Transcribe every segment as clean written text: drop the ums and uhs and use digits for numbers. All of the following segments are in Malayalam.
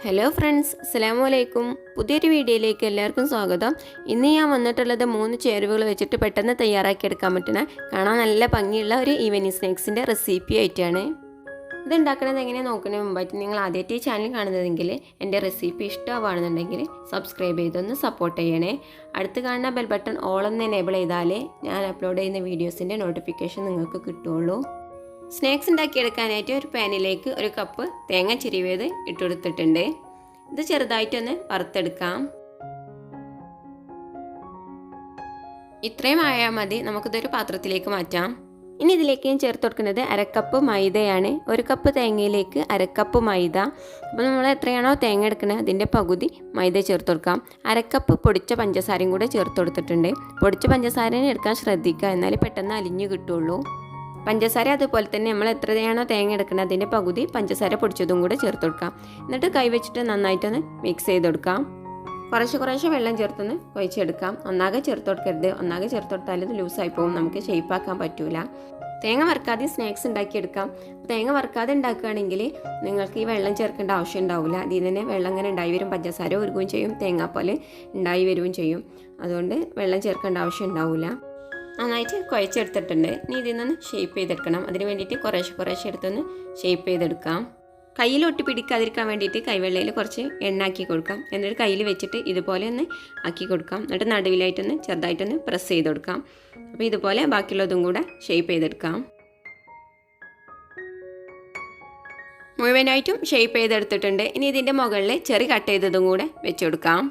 ഹലോ ഫ്രണ്ട്സ്, അസ്സലാമലൈക്കും. പുതിയൊരു വീഡിയോയിലേക്ക് എല്ലാവർക്കും സ്വാഗതം. ഇന്ന് ഞാൻ വന്നിട്ടുള്ളത് 3 ചേരുവകൾ വെച്ചിട്ട് പെട്ടെന്ന് തയ്യാറാക്കിയെടുക്കാൻ പറ്റുന്ന കാണാൻ നല്ല ഭംഗിയുള്ള ഒരു ഈവനിങ് സ്നാക്സിൻ്റെ റെസിപ്പി ആയിട്ടാണ്. ഇത് ഉണ്ടാക്കുന്നത് എങ്ങനെയാണ് നോക്കുന്നതിന് മുമ്പായിട്ട് നിങ്ങൾ ആദ്യമായിട്ട് ഈ ചാനൽ കാണുന്നതെങ്കിൽ എൻ്റെ റെസിപ്പി ഇഷ്ടമാണെന്നുണ്ടെങ്കിൽ സബ്സ്ക്രൈബ് ചെയ്തൊന്ന് സപ്പോർട്ട് ചെയ്യണേ. അടുത്ത് കാണുന്ന ബെൽ ബട്ടൺ ഓൾ എന്ന് എനേബിൾ ചെയ്താലേ ഞാൻ അപ്ലോഡ് ചെയ്യുന്ന വീഡിയോസിൻ്റെ നോട്ടിഫിക്കേഷൻ നിങ്ങൾക്ക് കിട്ടുള്ളൂ. സ്നാക്സ് ഉണ്ടാക്കിയെടുക്കാനായിട്ട് ഒരു പാനിലേക്ക് 1 കപ്പ് തേങ്ങ ചിരിവിയത് ഇട്ടുകൊടുത്തിട്ടുണ്ട്. ഇത് ചെറുതായിട്ടൊന്ന് വറുത്തെടുക്കാം. ഇത്രയും ആയാൽ മതി. നമുക്കിതൊരു പാത്രത്തിലേക്ക് മാറ്റാം. ഇനി ഇതിലേക്ക് ഞാൻ ചേർത്ത് കൊടുക്കുന്നത് 1/2 കപ്പ് മൈദയാണ്. 1 കപ്പ് തേങ്ങയിലേക്ക് 1/2 കപ്പ് മൈദ. അപ്പോൾ നമ്മൾ എത്രയാണോ തേങ്ങ എടുക്കുന്നത് അതിൻ്റെ പകുതി മൈദ ചേർത്ത് കൊടുക്കാം. 1/2 കപ്പ് പൊടിച്ച പഞ്ചസാരയും കൂടെ ചേർത്ത് കൊടുത്തിട്ടുണ്ട്. പൊടിച്ച പഞ്ചസാരനെ എടുക്കാൻ ശ്രദ്ധിക്കുക, എന്നാലേ പെട്ടെന്ന് അലിഞ്ഞു കിട്ടുള്ളൂ. പഞ്ചസാര അതുപോലെ തന്നെ നമ്മൾ എത്രയാണോ തേങ്ങ എടുക്കുന്നത് അതിൻ്റെ പകുതി പഞ്ചസാര പൊടിച്ചതും കൂടെ ചേർത്ത് കൊടുക്കാം. എന്നിട്ട് കൈവച്ചിട്ട് നന്നായിട്ടൊന്ന് മിക്സ് ചെയ്ത് കൊടുക്കാം. കുറേശ്ശെ വെള്ളം ചേർത്തൊന്ന് കുഴച്ചെടുക്കാം. ഒന്നാകെ ചേർത്ത് കൊടുക്കരുത്. ഒന്നാകെ ചേർത്ത് കൊടുത്താൽ ഇത് ലൂസായി പോകും, നമുക്ക് ഷേപ്പാക്കാൻ പറ്റൂല. തേങ്ങ വറുക്കാതെ സ്നാക്സ് ഉണ്ടാക്കിയെടുക്കാം. തേങ്ങ വറുക്കാതെ ഉണ്ടാക്കുകയാണെങ്കിൽ നിങ്ങൾക്ക് ഈ വെള്ളം ചേർക്കേണ്ട ആവശ്യം ഉണ്ടാവില്ല. അതിൽ തന്നെ വെള്ളം ഇങ്ങനെ ഉണ്ടായി വരും, പഞ്ചസാര ഉരുകുകയും ചെയ്യും, തേങ്ങാപ്പാൽ ഉണ്ടായി വരികയും ചെയ്യും. അതുകൊണ്ട് വെള്ളം ചേർക്കേണ്ട ആവശ്യം ഉണ്ടാവില്ല. നന്നായിട്ട് കുഴച്ചെടുത്തിട്ടുണ്ട്. ഇനി ഇതിൽ നിന്ന് ഷേപ്പ് ചെയ്തെടുക്കണം. അതിന് വേണ്ടിയിട്ട് കുറേശ്ശെ എടുത്തൊന്ന് ഷേപ്പ് ചെയ്തെടുക്കാം. കയ്യിൽ ഒട്ടി പിടിക്കാതിരിക്കാൻ വേണ്ടിയിട്ട് കൈവെള്ളയിൽ കുറച്ച് എണ്ണ ആക്കി കൊടുക്കാം. എന്നിട്ട് കയ്യിൽ വെച്ചിട്ട് ഇതുപോലെ ഒന്ന് ആക്കി കൊടുക്കാം. എന്നിട്ട് നടുവിലായിട്ടൊന്ന് ചെറുതായിട്ടൊന്ന് പ്രസ് ചെയ്ത് കൊടുക്കാം. അപ്പോൾ ഇതുപോലെ ബാക്കിയുള്ളതും കൂടെ ഷേപ്പ് ചെയ്തെടുക്കാം. മുഴുവനായിട്ടും ഷേപ്പ് ചെയ്തെടുത്തിട്ടുണ്ട്. ഇനി ഇതിൻ്റെ മുകളിൽ ചെറിയ കട്ട് ചെയ്തതും കൂടെ വെച്ച് കൊടുക്കാം.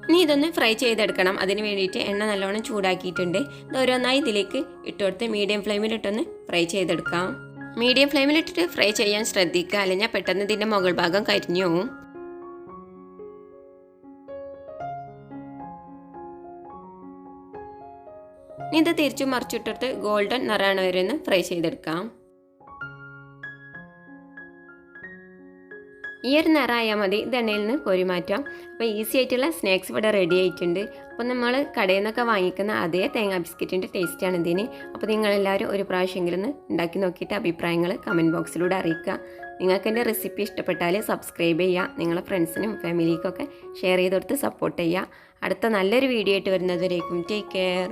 ഇനി ഇതൊന്ന് ഫ്രൈ ചെയ്തെടുക്കണം. അതിന് വേണ്ടിയിട്ട് എണ്ണ നല്ലോണം ചൂടാക്കിയിട്ടുണ്ട്. ഇത് ഓരോന്നായി ഇതിലേക്ക് ഇട്ടുകൊടുത്ത് മീഡിയം ഫ്ലെയിമിലിട്ടൊന്ന് ഫ്രൈ ചെയ്തെടുക്കാം. മീഡിയം ഫ്ലെയിമിലിട്ടിട്ട് ഫ്രൈ ചെയ്യാൻ ശ്രദ്ധിക്കുക, അല്ലെങ്കിൽ പെട്ടെന്ന് ഇതിൻ്റെ മുകൾ ഭാഗം കരിഞ്ഞു പോവും. ഇനി ഇത് തിരിച്ചു മറിച്ചിട്ടിട്ട് ഗോൾഡൻ നിറമാണ് വരെ ഒന്ന് ഫ്രൈ ചെയ്തെടുക്കാം. ഈ ഒരു നിറമായാൽ മതി. ഇത് എണ്ണയിൽ നിന്ന് കോരി മാറ്റാം. അപ്പോൾ ഈസി ആയിട്ടുള്ള സ്നാക്സ് ഇവിടെ റെഡി ആയിട്ടുണ്ട്. അപ്പോൾ നമ്മൾ കടയിൽ നിന്നൊക്കെ വാങ്ങിക്കുന്ന അതേ തേങ്ങാ ബിസ്ക്കറ്റിൻ്റെ ടേസ്റ്റാണ് ഇതിന്. അപ്പോൾ നിങ്ങളെല്ലാവരും ഒരു പ്രാവശ്യമെങ്കിലും ഒന്ന് ഉണ്ടാക്കി നോക്കിയിട്ട് അഭിപ്രായങ്ങൾ കമൻറ്റ് ബോക്സിലൂടെ അറിയിക്കുക. നിങ്ങൾക്ക് എൻ്റെ റെസിപ്പി ഇഷ്ടപ്പെട്ടാൽ സബ്സ്ക്രൈബ് ചെയ്യുക. നിങ്ങളെ ഫ്രണ്ട്സിനും ഫാമിലിക്കൊക്കെ ഷെയർ ചെയ്ത് കൊടുത്ത് സപ്പോർട്ട് ചെയ്യുക. അടുത്ത നല്ലൊരു വീഡിയോ ആയിട്ട് വരുന്നതുവരേക്കും ടേക്ക് കെയർ.